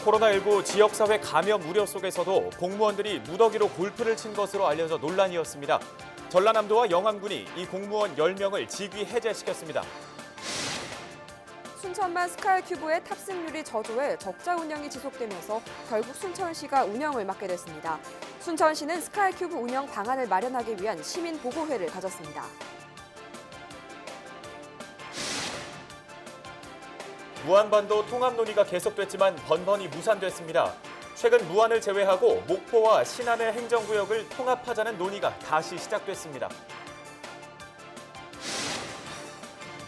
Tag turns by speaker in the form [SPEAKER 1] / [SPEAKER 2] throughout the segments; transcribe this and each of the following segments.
[SPEAKER 1] 코로나19 지역사회 감염 우려 속에서도 공무원들이 무더기로 골프를 친 것으로 알려져 논란이었습니다. 전라남도와 영암군이 이 공무원 10명을 직위 해제시켰습니다.
[SPEAKER 2] 순천만 스카이큐브의 탑승률이 저조해 적자 운영이 지속되면서 결국 순천시가 운영을 맡게 됐습니다. 순천시는 스카이큐브 운영 방안을 마련하기 위한 시민보고회를 가졌습니다.
[SPEAKER 1] 무안반도 통합 논의가 계속됐지만 번번이 무산됐습니다. 최근 무안을 제외하고 목포와 신안의 행정구역을 통합하자는 논의가 다시 시작됐습니다.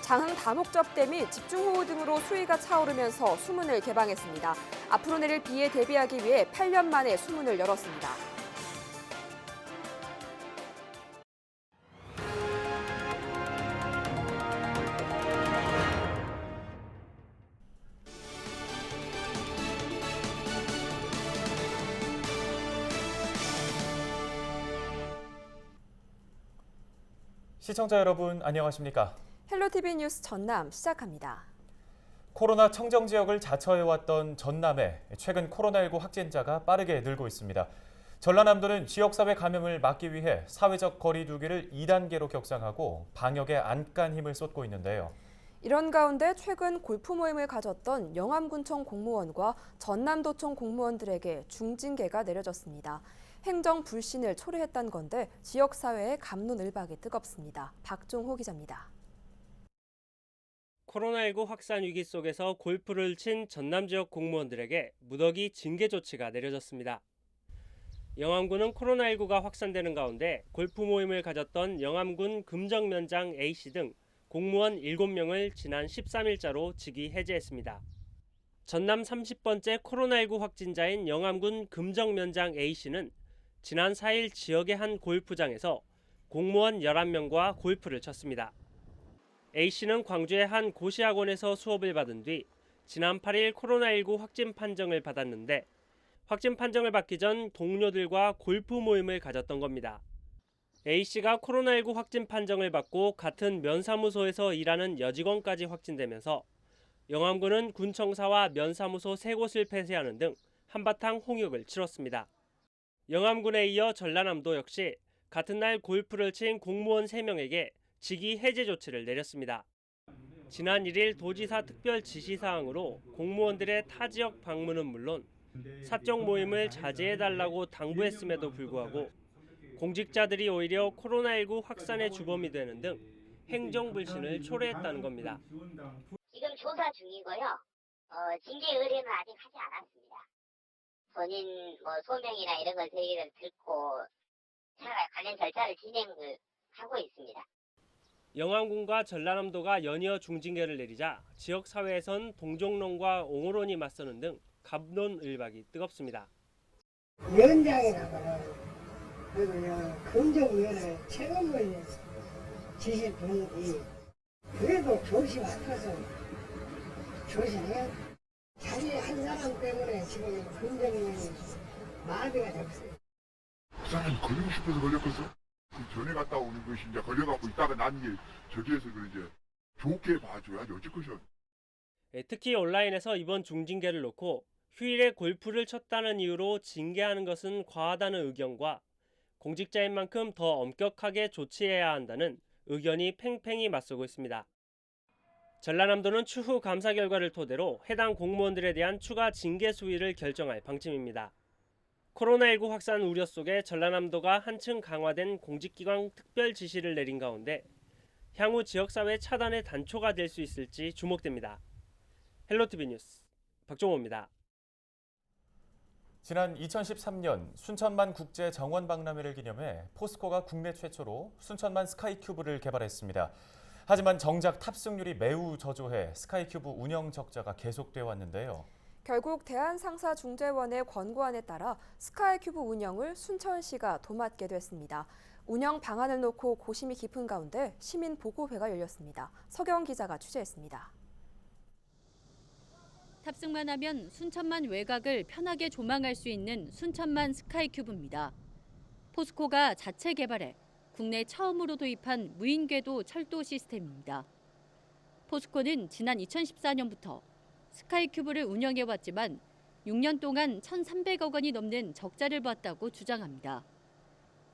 [SPEAKER 2] 장흥 다목접대 및 집중호우 등으로 수위가 차오르면서 수문을 개방했습니다. 앞으로 내릴 비에 대비하기 위해 8년 만에 수문을 열었습니다.
[SPEAKER 1] 시청자 여러분 안녕하십니까?
[SPEAKER 2] 헬로티비 뉴스 전남 시작합니다.
[SPEAKER 1] 코로나 청정 지역을 자처해왔던 전남에 최근 코로나19 확진자가 빠르게 늘고 있습니다. 전라남도는 지역사회 감염을 막기 위해 사회적 거리 두기를 2단계로 격상하고 방역에 안간 힘을 쏟고 있는데요.
[SPEAKER 2] 이런 가운데 최근 골프 모임을 가졌던 영암군청 공무원과 전남도청 공무원들에게 중징계가 내려졌습니다. 행정 불신을 초래했다는 건데 지역사회의 갑론을박이 뜨겁습니다. 박종호 기자입니다.
[SPEAKER 3] 코로나19 확산 위기 속에서 골프를 친 전남 지역 공무원들에게 무더기 징계 조치가 내려졌습니다. 영암군은 코로나19가 확산되는 가운데 골프 모임을 가졌던 영암군 금정면장 A씨 등 공무원 7명을 지난 13일자로 직위 해제했습니다. 전남 30번째 코로나19 확진자인 영암군 금정면장 A씨는 지난 4일 지역의 한 골프장에서 공무원 11명과 골프를 쳤습니다. A씨는 광주의 한 고시학원에서 수업을 받은 뒤 지난 8일 코로나19 확진 판정을 받았는데 확진 판정을 받기 전 동료들과 골프 모임을 가졌던 겁니다. A씨가 코로나19 확진 판정을 받고 같은 면사무소에서 일하는 여직원까지 확진되면서 영암군은 군청사와 면사무소 3곳을 폐쇄하는 등 한바탕 홍역을 치렀습니다. 영암군에 이어 전라남도 역시 같은 날 골프를 친 공무원 3명에게 직위 해제 조치를 내렸습니다. 지난 1일 도지사 특별 지시사항으로 공무원들의 타 지역 방문은 물론 사적 모임을 자제해달라고 당부했음에도 불구하고 공직자들이 오히려 코로나19 확산의 주범이 되는 등 행정 불신을 초래했다는 겁니다.
[SPEAKER 4] 지금 조사 중이고요. 징계 의뢰는 아직 하지 않았습니다. 본인 소명이나 이런 걸 저희를 듣고 관련 절차를 진행을 하고 있습니다.
[SPEAKER 3] 영암군과 전라남도가 연이어 중징계를 내리자 지역 사회에선 동정론과 옹호론이 맞서는 등 갑론을박이 뜨겁습니다.
[SPEAKER 5] 위원장이라거나 그리고 금정위원회 최고위원회 지실 분이 그래도 조시 맡아서 조시해 자기 한 사람 때문에 지금 금정위원회 마비가 됐어요.
[SPEAKER 6] 그 사람이 걸리고 싶어서 걸렸겠어? 전에 갔다 오는 것이 이제 걸려갖고 있다가 난 게 저기에서 이제 좋게 봐줘야지 어쩔 것이야.
[SPEAKER 3] 특히 온라인에서 이번 중징계를 놓고 휴일에 골프를 쳤다는 이유로 징계하는 것은 과하다는 의견과 공직자인 만큼 더 엄격하게 조치해야 한다는 의견이 팽팽히 맞서고 있습니다. 전라남도는 추후 감사 결과를 토대로 해당 공무원들에 대한 추가 징계 수위를 결정할 방침입니다. 코로나19 확산 우려 속에 전라남도가 한층 강화된 공직기관 특별 지시를 내린 가운데 향후 지역사회 차단의 단초가 될 수 있을지 주목됩니다. 헬로티비 뉴스 박종호입니다.
[SPEAKER 1] 지난 2013년 순천만 국제 정원 박람회를 기념해 포스코가 국내 최초로 순천만 스카이큐브를 개발했습니다. 하지만 정작 탑승률이 매우 저조해 스카이큐브 운영 적자가 계속되어 왔는데요.
[SPEAKER 2] 결국 대한상사중재원의 권고안에 따라 스카이큐브 운영을 순천시가 도맡게 됐습니다. 운영 방안을 놓고 고심이 깊은 가운데 시민보고회가 열렸습니다. 서경 기자가 취재했습니다.
[SPEAKER 7] 탑승만 하면 순천만 외곽을 편하게 조망할 수 있는 순천만 스카이큐브입니다. 포스코가 자체 개발해 국내 처음으로 도입한 무인궤도 철도 시스템입니다. 포스코는 지난 2014년부터 스카이큐브를 운영해왔지만 6년 동안 1,300억 원이 넘는 적자를 봤다고 주장합니다.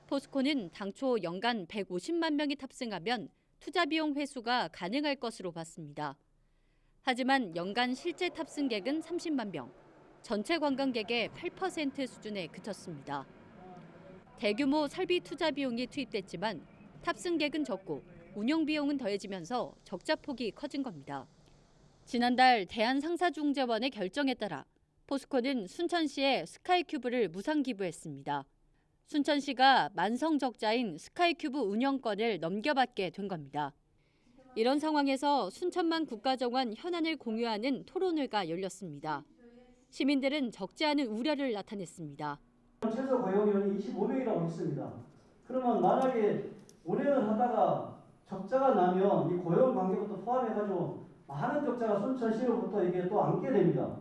[SPEAKER 7] 포스코는 당초 연간 150만 명이 탑승하면 투자 비용 회수가 가능할 것으로 봤습니다. 하지만 연간 실제 탑승객은 30만 명, 전체 관광객의 8% 수준에 그쳤습니다. 대규모 설비 투자 비용이 투입됐지만 탑승객은 적고 운영 비용은 더해지면서 적자 폭이 커진 겁니다. 지난달 대한상사중재원의 결정에 따라 포스코는 순천시에 스카이큐브를 무상 기부했습니다. 순천시가 만성 적자인 스카이큐브 운영권을 넘겨받게 된 겁니다. 이런 상황에서 순천만 국가정원 현안을 공유하는 토론회가 열렸습니다. 시민들은 적지 않은 우려를 나타냈습니다.
[SPEAKER 8] 최소 고용인원이 25명이라고 있습니다. 그러면 만약에 운행을 하다가 적자가 나면 이 고용 관계부터 포함해가지고 많은 적자가 순천시로부터 이게 또 안게 됩니다.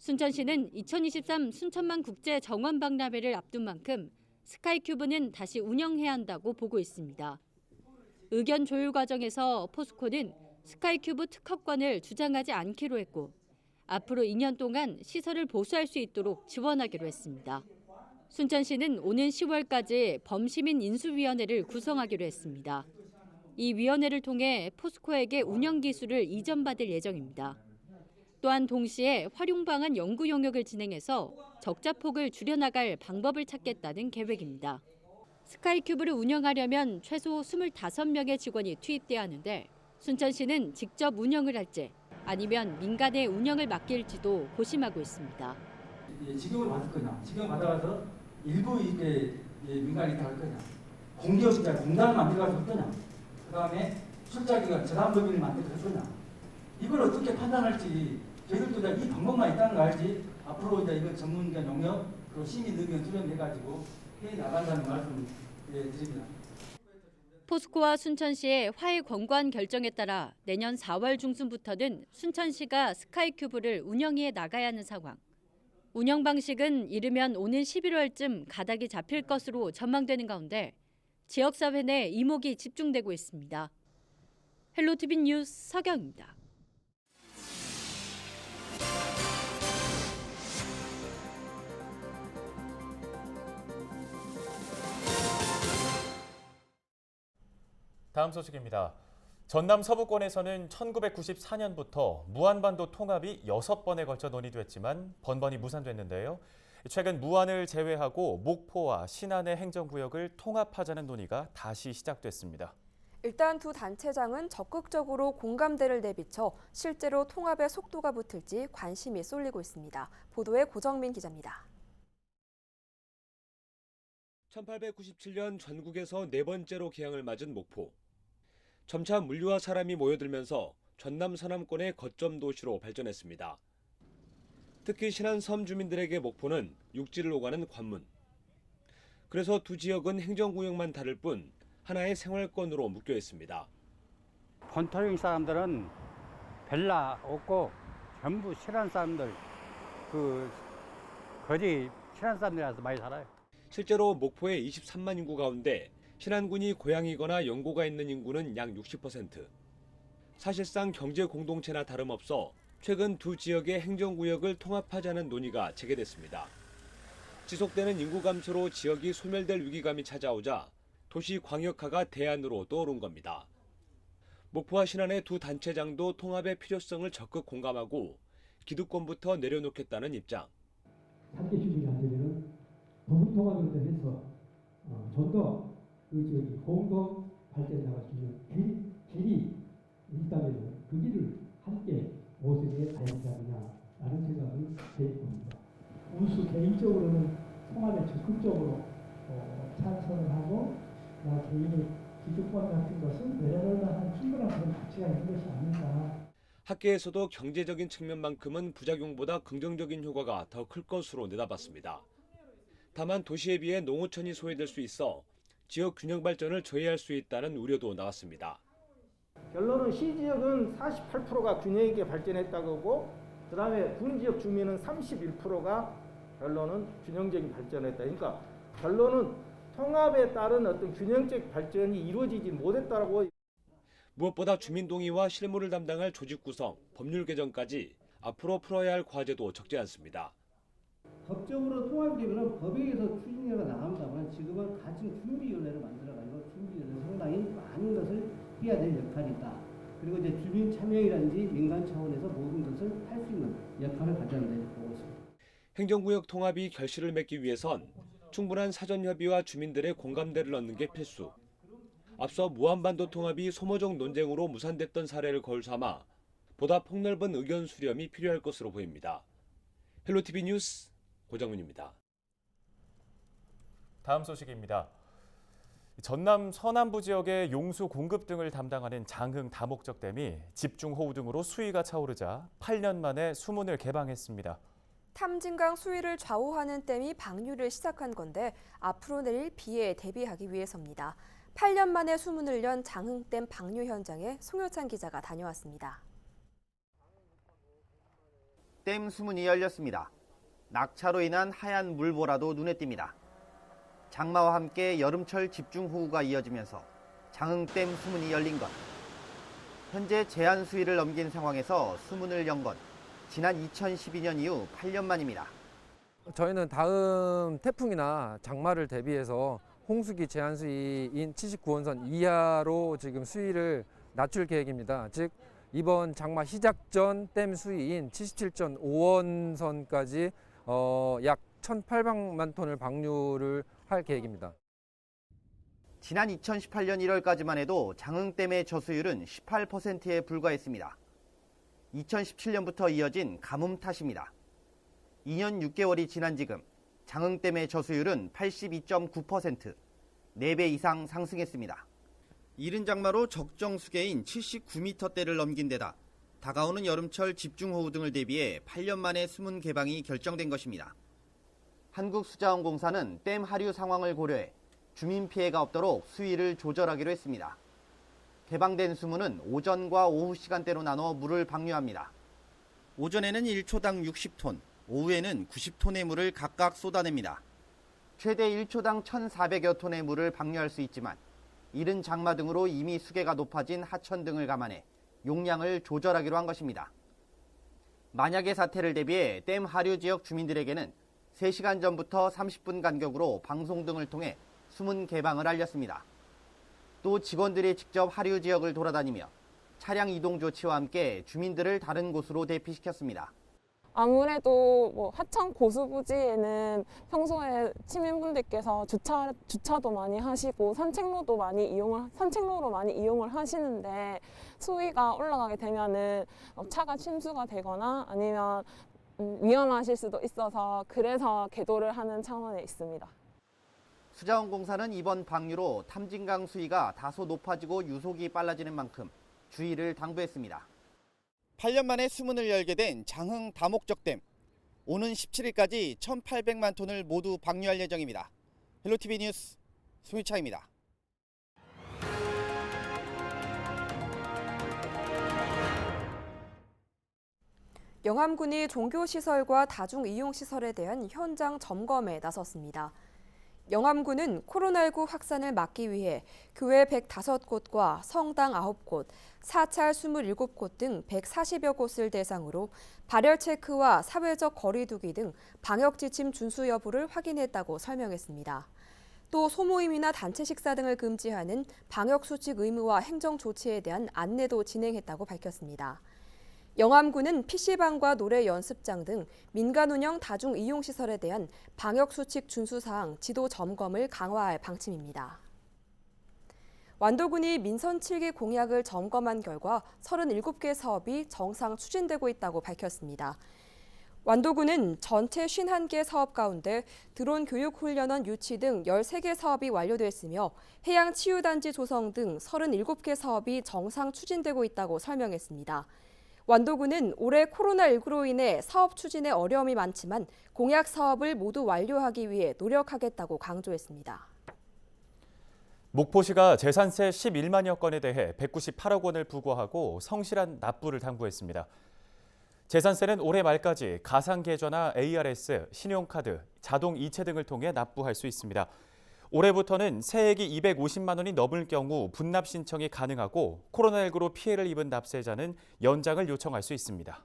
[SPEAKER 7] 순천시는 2023 순천만 국제 정원 박람회를 앞둔 만큼 스카이큐브는 다시 운영해야 한다고 보고 있습니다. 의견 조율 과정에서 포스코는 스카이큐브 특허권을 주장하지 않기로 했고 앞으로 2년 동안 시설을 보수할 수 있도록 지원하기로 했습니다. 순천시는 오는 10월까지 범시민 인수위원회를 구성하기로 했습니다. 이 위원회를 통해 포스코에게 운영 기술을 이전받을 예정입니다. 또한 동시에 활용 방안 연구 용역을 진행해서 적자 폭을 줄여나갈 방법을 찾겠다는 계획입니다. 스카이큐브를 운영하려면 최소 25명의 직원이 투입돼야 하는데 순천시는 직접 운영을 할지 아니면 민간에 운영을 맡길지도 고심하고 있습니다.
[SPEAKER 9] 직영을 받을 거냐, 직영 받아가서 일부 이제 민간이 다 할 거냐, 공기업자 공단을 만들어서 할 거냐, 그다음에 출자기관 저담법인을 만들어서 할 거냐, 이걸 어떻게 판단할지 저희들도 이 방법만 있다는 거 알지. 앞으로 이제 이거 전문가 용역 그리고 시민 의견 수렴해가지고 회의 나간다는 말씀 드립니다.
[SPEAKER 7] 포스코와 순천시의 화해 권고안 결정에 따라 내년 4월 중순부터는 순천시가 스카이큐브를 운영해 나가야 하는 상황. 운영 방식은 이르면 오는 11월쯤 가닥이 잡힐 것으로 전망되는 가운데 지역사회 내 이목이 집중되고 있습니다. 헬로티비 뉴스 서경입니다.
[SPEAKER 1] 다음 소식입니다. 전남 서부권에서는 1994년부터 무안반도 통합이 6번에 걸쳐 논의됐지만 번번이 무산됐는데요. 최근 무안을 제외하고 목포와 신안의 행정구역을 통합하자는 논의가 다시 시작됐습니다.
[SPEAKER 2] 일단 두 단체장은 적극적으로 공감대를 내비쳐 실제로 통합의 속도가 붙을지 관심이 쏠리고 있습니다. 보도에 고정민 기자입니다.
[SPEAKER 10] 1897년 전국에서 네 번째로 개항을 맞은 목포. 점차 물류와 사람이 모여들면서 전남 서남권의 거점 도시로 발전했습니다. 특히 신안 섬 주민들에게 목포는 육지를 오가는 관문. 그래서 두 지역은 행정구역만 다를 뿐 하나의 생활권으로 묶여 있습니다.
[SPEAKER 11] 본토령 사람들은 별나 없고 전부 신안 사람들, 거리 신안 사람들이라서 많이 살아요.
[SPEAKER 10] 실제로 목포의 23만 인구 가운데 신안군이 고향이거나 연고가 있는 인구는 약 60%. 사실상 경제 공동체나 다름없어 최근 두 지역의 행정구역을 통합하자는 논의가 재개됐습니다. 지속되는 인구 감소로 지역이 소멸될 위기감이 찾아오자 도시 광역화가 대안으로 떠오른 겁니다. 목포와 신안의 두 단체장도 통합의 필요성을 적극 공감하고 기득권부터 내려놓겠다는 입장.
[SPEAKER 12] 함께 주민이 안 되면은 부분 통합으로 해서 좀 더 공동 발전에 나갈 수 있는 길이 있다면 그 길을 함께 모색해 가야 하지 않느냐라는 생각을 해봅니다. 우수 개인적으로는 통합에 적극적으로 찬성을 하고 개인의 기득권 같은 것은 내려놓을 만한 충분한 그런 가치가 있는 것이 아닌가.
[SPEAKER 10] 학계에서도 경제적인 측면만큼은 부작용보다 긍정적인 효과가 더 클 것으로 내다봤습니다. 다만 도시에 비해 농어촌이 소외될 수 있어 지역 균형 발전을 저해할 수 있다는 우려도 나왔습니다.
[SPEAKER 13] 결론은 시지역은 48%가 균형 있게 발전했다고 하고 그다음에 군지역 주민은 31%가 결론은 균형적인 발전을 했다. 그러니까 결론은 통합에 따른 어떤 균형적 발전이 이루어지지 못했다고.
[SPEAKER 10] 무엇보다 주민 동의와 실무를 담당할 조직 구성, 법률 개정까지 앞으로 풀어야 할 과제도 적지 않습니다.
[SPEAKER 8] 법적으로 통합되면 법에서 추진위가 나갑니다만 지금은 가칭 준비위원회를 만들어가지고 준비위원회 상당히 많은 것을 해야 될 역할이 있다. 그리고 이제 주민 참여이라든지 민간 차원에서 모든 것을 할 수 있는 역할을 가져야 된다고 보고 있습니다.
[SPEAKER 10] 행정구역 통합이 결실을 맺기 위해선 충분한 사전 협의와 주민들의 공감대를 얻는 게 필수. 앞서 무한반도 통합이 소모적 논쟁으로 무산됐던 사례를 거울 삼아 보다 폭넓은 의견 수렴이 필요할 것으로 보입니다. 헬로티비 뉴스 고정훈입니다.
[SPEAKER 1] 다음 소식입니다. 전남 서남부 지역의 용수 공급 등을 담당하는 장흥 다목적댐이 집중호우 등으로 수위가 차오르자 8년 만에 수문을 개방했습니다.
[SPEAKER 2] 탐진강 수위를 좌우하는 댐이 방류를 시작한 건데 앞으로 내릴 비에 대비하기 위해서입니다. 8년 만에 수문을 연 장흥댐 방류 현장에 송효찬 기자가 다녀왔습니다.
[SPEAKER 14] 댐 수문이 열렸습니다. 낙차로 인한 하얀 물보라도 눈에 띕니다. 장마와 함께 여름철 집중호우가 이어지면서 장흥댐 수문이 열린 것. 현재 제한 수위를 넘긴 상황에서 수문을 연 건 지난 2012년 이후 8년 만입니다.
[SPEAKER 15] 저희는 다음 태풍이나 장마를 대비해서 홍수기 제한 수위인 79원선 이하로 지금 수위를 낮출 계획입니다. 즉 이번 장마 시작 전 댐 수위인 77.5원선까지 약 1,800만 톤을 방류를 할 계획입니다.
[SPEAKER 14] 지난 2018년 1월까지만 해도 장흥댐의 저수율은 18%에 불과했습니다. 2017년부터 이어진 가뭄 탓입니다. 2년 6개월이 지난 지금 장흥댐의 저수율은 82.9%, 4배 이상 상승했습니다. 이른 장마로 적정 수계인 79m대를 넘긴 데다 다가오는 여름철 집중호우 등을 대비해 8년 만에 수문 개방이 결정된 것입니다. 한국수자원공사는 댐 하류 상황을 고려해 주민 피해가 없도록 수위를 조절하기로 했습니다. 개방된 수문은 오전과 오후 시간대로 나눠 물을 방류합니다. 오전에는 1초당 60톤, 오후에는 90톤의 물을 각각 쏟아냅니다. 최대 1초당 1,400여 톤의 물을 방류할 수 있지만 이른 장마 등으로 이미 수계가 높아진 하천 등을 감안해 용량을 조절하기로 한 것입니다. 만약의 사태를 대비해 댐 하류 지역 주민들에게는 3시간 전부터 30분 간격으로 방송 등을 통해 수문 개방을 알렸습니다. 또 직원들이 직접 하류 지역을 돌아다니며 차량 이동 조치와 함께 주민들을 다른 곳으로 대피시켰습니다.
[SPEAKER 16] 아무래도 뭐 하천 고수부지에는 평소에 시민분들께서 주차도 많이 하시고 산책로로 많이 이용을 하시는데 수위가 올라가게 되면은 차가 침수가 되거나 아니면 위험하실 수도 있어서 그래서 계도를 하는 차원에 있습니다.
[SPEAKER 14] 수자원공사는 이번 방류로 탐진강 수위가 다소 높아지고 유속이 빨라지는 만큼 주의를 당부했습니다. 8년 만에 수문을 열게 된 장흥 다목적댐. 오는 17일까지 1,800만 톤을 모두 방류할 예정입니다. 헬로티비 뉴스 송유차입니다.
[SPEAKER 2] 영암군이 종교시설과 다중이용시설에 대한 현장 점검에 나섰습니다. 영암군은 코로나19 확산을 막기 위해 교회 105곳과 성당 9곳, 사찰 27곳 등 140여 곳을 대상으로 발열 체크와 사회적 거리 두기 등 방역 지침 준수 여부를 확인했다고 설명했습니다. 또 소모임이나 단체 식사 등을 금지하는 방역 수칙 의무와 행정 조치에 대한 안내도 진행했다고 밝혔습니다. 영암군은 PC방과 노래 연습장 등 민간 운영 다중 이용시설에 대한 방역수칙 준수사항 지도 점검을 강화할 방침입니다. 완도군이 민선 7기 공약을 점검한 결과 37개 사업이 정상 추진되고 있다고 밝혔습니다. 완도군은 전체 51개 사업 가운데 드론 교육훈련원 유치 등 13개 사업이 완료됐으며 해양치유단지 조성 등 37개 사업이 정상 추진되고 있다고 설명했습니다. 완도군은 올해 코로나19로 인해 사업 추진에 어려움이 많지만 공약 사업을 모두 완료하기 위해 노력하겠다고 강조했습니다.
[SPEAKER 1] 목포시가 재산세 11만여 건에 대해 198억 원을 부과하고 성실한 납부를 당부했습니다. 재산세는 올해 말까지 가상계좌나 ARS, 신용카드, 자동 이체 등을 통해 납부할 수 있습니다. 올해부터는 세액이 250만 원이 넘을 경우 분납 신청이 가능하고 코로나19로 피해를 입은 납세자는 연장을 요청할 수 있습니다.